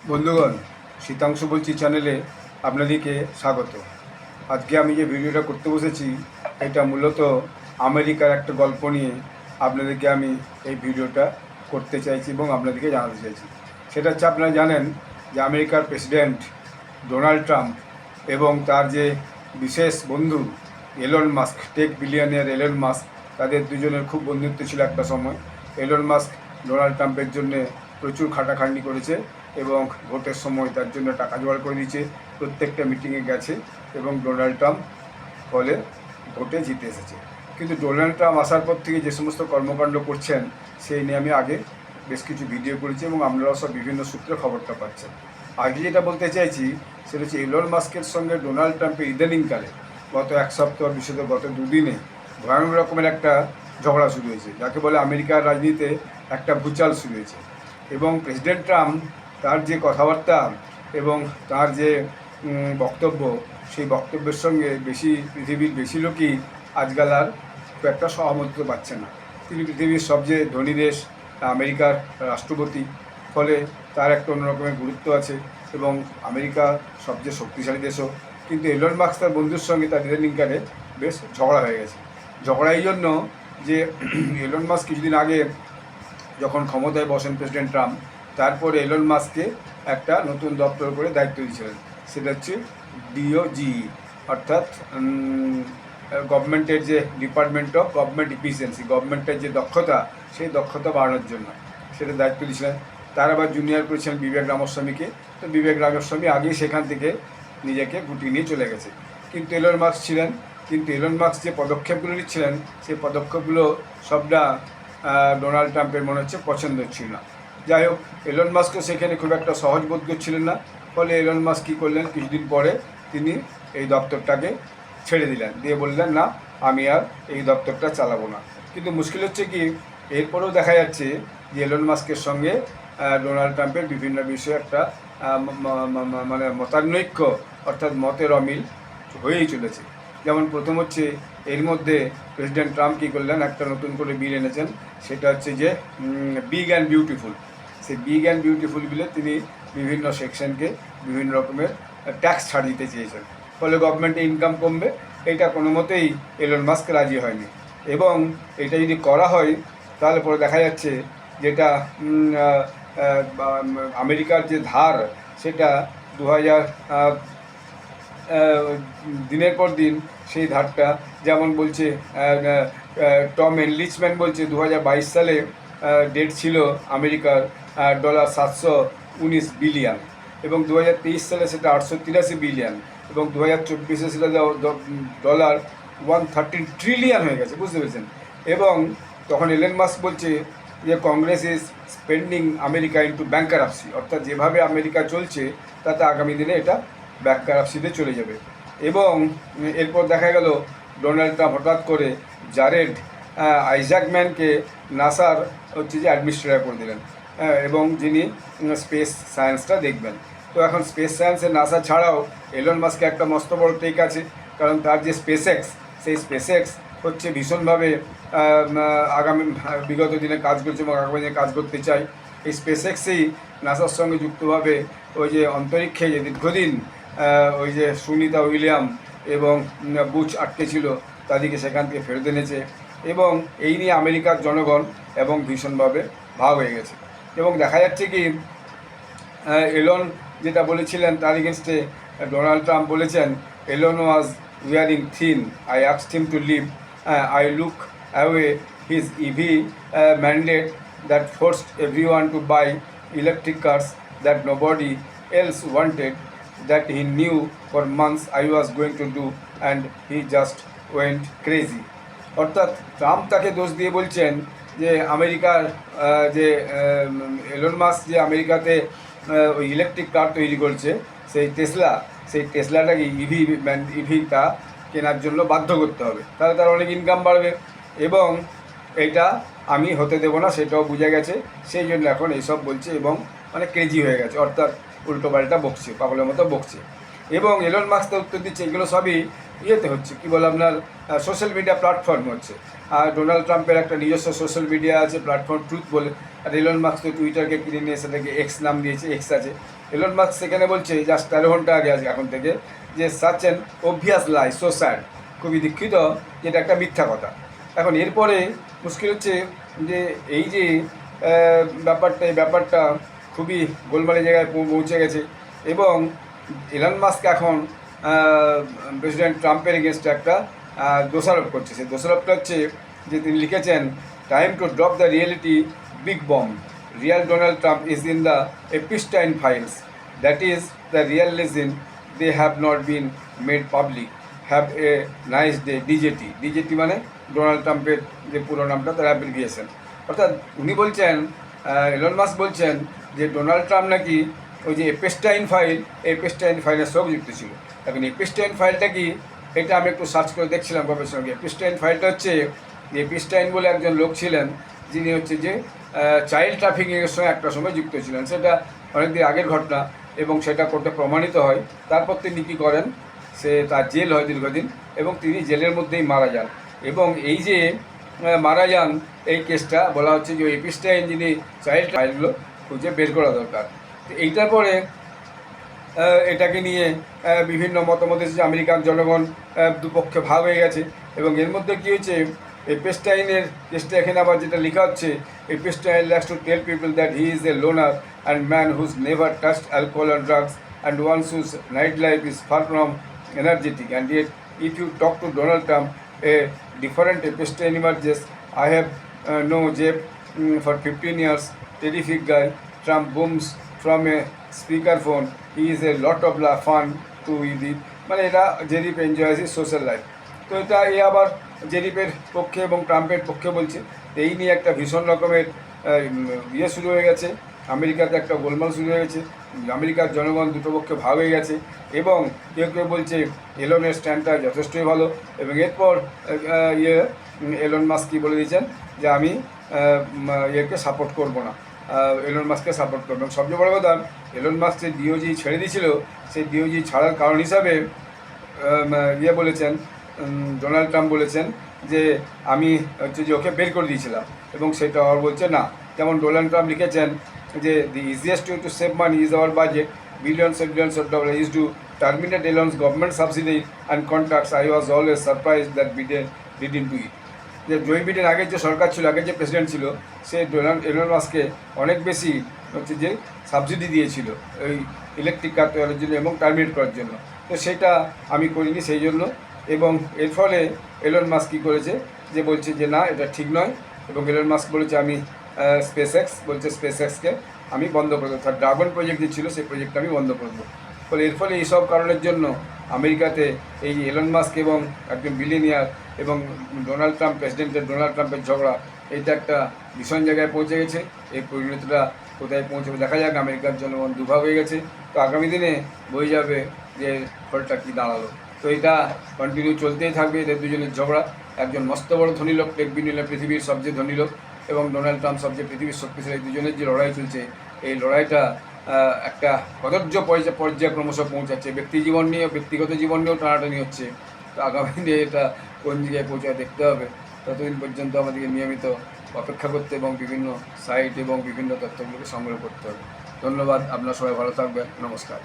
বন্ধুগণ, শীতাংশু বলছি চ্যানেলে আপনাদেরকে স্বাগত। আজকে আমি যে ভিডিওটা করতে বসেছি এটা মূলত আমেরিকার একটা গল্প নিয়ে আপনাদেরকে আমি এই ভিডিওটা করতে চাইছি এবং আপনাদেরকে জানাতে চাইছি। সেটা হচ্ছে, আপনারা জানেন যে আমেরিকার প্রেসিডেন্ট ডোনাল্ড ট্রাম্প এবং তার যে বিশেষ বন্ধু Elon Musk, tech billionaire Elon Musk, তাদের দুজনের খুব বন্ধুত্ব ছিল একটা সময়। এলন মাস্ক ডোনাল্ড ট্রাম্পের জন্যে প্রচুর খাটাখাটনি করেছে এবং ভোটের সময় তার জন্য টাকা জোগাড় করে দিয়েছে, প্রত্যেকটা মিটিংয়ে গেছে এবং ডোনাল্ড ট্রাম্প ফলে ভোটে জিতে এসেছে। কিন্তু ডোনাল্ড ট্রাম্প আসার পর থেকে যে সমস্ত কর্মকাণ্ড করছেন সেই নিয়ে আমি আগে বেশ কিছু ভিডিও করেছি এবং আপনারাও সব বিভিন্ন সূত্রে খবরটা পাচ্ছেন। আগে যেটা বলতে চাইছি সেটা হচ্ছে এলন মাস্কের সঙ্গে ডোনাল্ড ট্রাম্পের ইদানিংকালে গত এক সপ্তাহ, বিশেষত গত দুদিনে ভয়ানক রকমের একটা ঝগড়া শুরু হয়েছে, যাকে বলে আমেরিকার রাজনীতিতে একটা ভূচাল শুরু হয়েছে। এবং প্রেসিডেন্ট ট্রাম্প তার যে কথাবার্তা এবং তার যে বক্তব্য, সেই বক্তব্যের সঙ্গে পৃথিবীর বেশি লোকই আজকাল আর খুব একটা সহমত পাচ্ছে না। তিনি পৃথিবীর সবচেয়ে ধনী দেশ, আমেরিকার রাষ্ট্রপতি, ফলে তার একটা অন্যরকমের গুরুত্ব আছে এবং আমেরিকা সবচেয়ে শক্তিশালী দেশও। কিন্তু এলন মাস্ক তার বন্ধুর সঙ্গে তার ইদানিংকালে বেশ ঝগড়া হয়ে গেছে। ঝগড়া এই জন্য যে এলন মাস্ক কিছুদিন আগে যখন ক্ষমতায় বসেন প্রেসিডেন্ট ট্রাম্প, তারপরে এলন মাস্ককে একটা নতুন দপ্তর করে দায়িত্ব দিয়েছিলেন। সেটা হচ্ছে ডিওজি, অর্থাৎ গভর্নমেন্টের যে ডিপার্টমেন্ট অফ গভর্নমেন্ট ইফিসিয়েন্সি, গভর্নমেন্টের যে দক্ষতা, সেই দক্ষতা বাড়ানোর জন্য সেটা দায়িত্ব দিয়েছিলেন। তার আবার জুনিয়র করেছিলেন বিবেক রামস্বামীকে। তো বিবেক রামস্বামী আগেই সেখান থেকে নিজেকে গুটিয়ে নিয়ে চলে গেছে। কিন্তু এলন মাস্ক ছিলেন, কিন্তু এলন মাস্ক যে পদক্ষেপগুলো নিচ্ছিলেন সেই পদক্ষেপগুলো সবটা ডোনাল্ড ট্রাম্পের মনে হচ্ছে পছন্দ ছিল না। যাই হোক, এলন মাস্কও সেখানে খুব একটা সহজবোধ করছিলেন না। ফলে এলন মাস্ক কী করলেন, কিছুদিন পরে তিনি এই দপ্তরটাকে ছেড়ে দিলেন, দিয়ে বললেন না, আমি আর এই দপ্তরটা চালাবো না। কিন্তু মুশকিল হচ্ছে কি, এরপরেও দেখা যাচ্ছে যে এলন মাস্কের সঙ্গে ডোনাল্ড ট্রাম্পের বিভিন্ন বিষয়ে একটা মানে মতানৈক্য, অর্থাৎ মতের অমিল হয়েই চলেছে। যেমন প্রথম হচ্ছে, এর মধ্যে প্রেসিডেন্ট ট্রাম্প কী করলেন, একটা নতুন করে বিল এনেছেন। সেটা হচ্ছে যে বিগ অ্যান্ড বিউটিফুল। সেই বিগ অ্যান্ড বিউটিফুল বিলে তিনি বিভিন্ন সেকশনকে বিভিন্ন রকমের ট্যাক্স ছাড় দিতে চেয়েছেন। ফলে গভর্নমেন্টে ইনকাম কমবে। এটা কোনো মতেই এলন মাস্ক রাজি হয়নি। এবং এটা যদি করা হয় তাহলে পরে দেখা যাচ্ছে যেটা আমেরিকার যে ধার, সেটা 2000 দিনের পর দিন সেই ধারটা, যেমন বলছে টম এনলিচম্যান বলছে 2022 সালে ডেট ছিল আমেরিকার $719 বিলিয়ন, এবং 2023 সালে সেটা 883 বিলিয়ন, এবং 2024-এ সেটা $113 ট্রিলিয়ন হয়ে গেছে, বুঝতে পেরেছেন। এবং তখন এলন মাস্ক বলছে যে Congress is spending America into bankruptcy, অর্থাৎ যেভাবে আমেরিকা চলছে তাতে আগামী দিনে এটা ব্যাংকারাপসিতে চলে যাবে। এবং এরপর দেখা গেল ডোনাল্ড ট্রাম্প হঠাৎ করে জারেড আইজাকম্যানকে নাসার হচ্ছে যে অ্যাডমিনিস্ট্রেটর করে দিলেন, এবং যিনি স্পেস সায়েন্সটা দেখবেন। তো এখন স্পেস সায়েন্সের নাসা ছাড়াও এলন মাস্কের একটা মস্ত বড় টেক আছে, কারণ তার যে স্পেস এক্স, সেই স্পেস এক্স হচ্ছে ভীষণভাবে আগামী বিগত দিনে কাজ করছে এবং আগামী দিনে কাজ করতে চাই। এই স্পেস এক্সেই নাসার সঙ্গে যুক্তভাবে ওই যে অন্তরিক্ষে যে দীর্ঘদিন ওই যে সুনিতা উইলিয়াম এবং বুচ আটকে ছিল, তাদেরকে সেখান থেকে ফেরত এনেছে। এবং এই নিয়ে আমেরিকার জনগণ এবং ভীষণভাবে ভাগ হয়ে গেছে। এবং দেখা যাচ্ছে কি, এলন যেটা বলেছিলেন তার এগেনস্টে ডোনাল্ড ট্রাম্প বলেছেন, Elon was wearing thin, I asked him to leave, I look away his EV mandate that forced everyone to buy electric cars that nobody else wanted, that he knew for months I was going to do, and he just went crazy. অর্থাৎ Trump তাকে দোষ দিয়ে বলছেন যে আমেরিকার যে Elon Musk যে আমেরিকাতে ওই ইলেকট্রিক কার তৈরি করছে, সেই টেসলাটাকে ইভিটা কেনার জন্য বাধ্য করতে হবে, তাহলে তার অনেক ইনকাম বাড়বে, এবং এটা আমি হতে দেবো না, সেটাও বুঝে গেছে। সেই জন্য এখন এইসব বলছে এবং মানে ক্রেজি হয়ে গেছে, অর্থাৎ উল্টোপাল্টা বকছে, পাগলের মতো বকছে। এবং এলন মাস্ক তো উত্তর দিচ্ছে, এগুলো সবই ইয়েতে হচ্ছে, কী বলে আপনার সোশ্যাল মিডিয়া প্ল্যাটফর্ম হচ্ছে। আর ডোনাল্ড ট্রাম্পের একটা নিজস্ব সোশ্যাল মিডিয়া আছে, প্ল্যাটফর্ম ট্রুথ বলে। আর এলন মাস্ক তো টুইটারকে কিনে নিয়ে সেটাকে এক্স নাম দিয়েছে, এক্স আছে। এলন মাস্ক সেখানে বলছে জাস্ট 13 ঘন্টা আগে আছে এখন থেকে, যে such an obvious lie, so sad, খুবই দুঃখিত যেটা একটা মিথ্যা কথা। এখন এরপরে মুশকিল হচ্ছে যে এই যে এই ব্যাপারটা খুবই গোলমালের জায়গায় পৌঁছে গেছে, এবং এলন মাস্ক এখন প্রেসিডেন্ট ট্রাম্পের এগেনস্টে একটা দোষারোপ করছে। সেই দোষারোপটা হচ্ছে যে তিনি লিখেছেন, time to drop the reality big bomb, real Donald Trump is in the Epstein files, that is the real reason they have not been made public, have a nice day, DJT মানে Donald ট্রাম্পের যে পুরো নামটা, তার application. অর্থাৎ উনি বলছেন, Elon Musk বলছেন যে ডোনাল্ড ট্রাম্প নাকি ওই যে এপিস্টাইন ফাইলের সঙ্গে যুক্ত ছিল। এখন এপিস্টাইন ফাইলটা কি, এটা আমি একটু সার্চ করে দেখছিলাম গবেষণাকে। এপিস্টাইন ফাইলটা হচ্ছে, এপিস্টাইন বলে একজন লোক ছিলেন যিনি হচ্ছে যে চাইল্ড ট্রাফিকিংয়ের সঙ্গে একটা সময় যুক্ত ছিলেন। সেটা অনেকদিন আগের ঘটনা, এবং সেটা কোর্টে প্রমাণিত হয়। তারপর তিনি কী করেন, তার জেল হয় দীর্ঘদিন, এবং তিনি জেলের মধ্যেই মারা যান। এবং এই যে মারা যান, এই কেসটা বলা হচ্ছে যে এপিস্টাইন যিনি চাইল্ড ফাইলগুলো খুঁজে বের করা দরকার। তো এইটার পরে এটাকে নিয়ে বিভিন্ন মতামত এসেছে, আমেরিকান জনগণ দুপক্ষে ভাগ হয়ে গেছে। এবং এর মধ্যে কী হয়েছে, এপিস্টাইনের কেসটা এখানে আবার যেটা লেখা হচ্ছে, Epstein likes to tell people that he is a loner and man who's never touched alcohol and drugs and once whose night life is far from energetic, and yet if you talk to Donald Trump, a different Epstein emerges. I have known Jeff for 15 years, terrific guy. Trump booms from a speakerphone. He is a lot of fun to with, মানে এটা জেরিপ enjoys is social life. তো এটা আবার জেরিপের পক্ষে এবং ট্রাম্পের পক্ষে বলছে। এই নিয়ে একটা ভীষণ রকমের শুরু হয়ে গেছে, আমেরিকাতে একটা গোলমাল শুরু হয়ে গেছে, আমেরিকার জনগণ দুটো পক্ষে ভাগ হয়ে গেছে। এবং কেউ কেউ বলছে এলনের স্ট্যান্ডটা যথেষ্টই ভালো, এবং এরপর এলন মাস্ক কী বলে দিয়েছেন যে আমি ইয়েকে সাপোর্ট করবো না, এলন মাস্ককে সাপোর্ট করবো। এবং সবচেয়ে বড় কথা, এলন মাস্ক যে ডিওজি ছেড়ে দিয়েছিল, সেই ডিওজি ছাড়ার কারণ হিসাবে বলেছেন, ডোনাল্ড ট্রাম্প বলেছেন যে আমি হচ্ছে যে ওকে বের করে দিয়েছিলাম, এবং সেটা আর বলছে না। যেমন ডোনাল্ড ট্রাম্প লিখেছেন যে the easiest way to save money is our budget, billions of dollars is to terminate Elon's government subsidy and contracts. I was always surprised that Biden didn't do it. যে Joe Biden আগের যে সরকার ছিল, আগের যে president ছিল, সে Elon মাস্ককে অনেক বেশি হচ্ছে যে সাবসিডি দিয়েছিল ওই ইলেকট্রিক কার তৈরির জন্য এবং টার্মিনেট করার জন্য। তো সেটা আমি করিনি সেই জন্য। এবং এর ফলে এলন মাস্ক কী করেছে, যে বলছে যে না, এটা ঠিক নয়। এবং এলন মাস্ক বলেছে আমি স্পেস এক্সকে আমি বন্ধ করে দেবো, তার ড্রাগন প্রজেক্ট যে ছিল সেই প্রজেক্টটা আমি বন্ধ করে দেবো। ফলে এর ফলে এইসব কারণের জন্য আমেরিকাতে এই এলন মাস্ক এবং একজন বিলিনিয়ার এবং ডোনাল্ড ট্রাম্পের ঝগড়া, এইটা একটা ভীষণ জায়গায় পৌঁছে গেছে। এই পরিণতিটা কোথায় পৌঁছবে দেখা যাক। আমেরিকার জনগণ দুভাগ হয়ে গেছে, তো আগামী দিনে বোঝা যাবে যে ফলটা কী দাঁড়ালো। তো এটা কন্টিনিউ চলতেই থাকবে, এদের দুজনের ঝগড়া। একজন মস্ত বড় ধনী লোক, টেক বিলিয়নিয়ার, পৃথিবীর সবচেয়ে ধনী লোক, এবং ডোনাল্ড ট্রাম্প সবচেয়ে পৃথিবীর শক্তিশালী। দুজনের যে লড়াই চলছে, এই লড়াইটা একটা কদর্য পর্যায়ে ক্রমশ পৌঁছাচ্ছে। ব্যক্তিগত জীবন নিয়েও টানাটানি হচ্ছে। তো আগামী দিনে এটা কোন জায়গায় পৌঁছায় দেখতে হবে। ততদিন পর্যন্ত আমাদেরকে নিয়মিত অপেক্ষা করতে এবং বিভিন্ন সাইট এবং বিভিন্ন তথ্যগুলোকে সংগ্রহ করতে হবে। ধন্যবাদ, আপনারা সবাই ভালো থাকবেন। নমস্কার।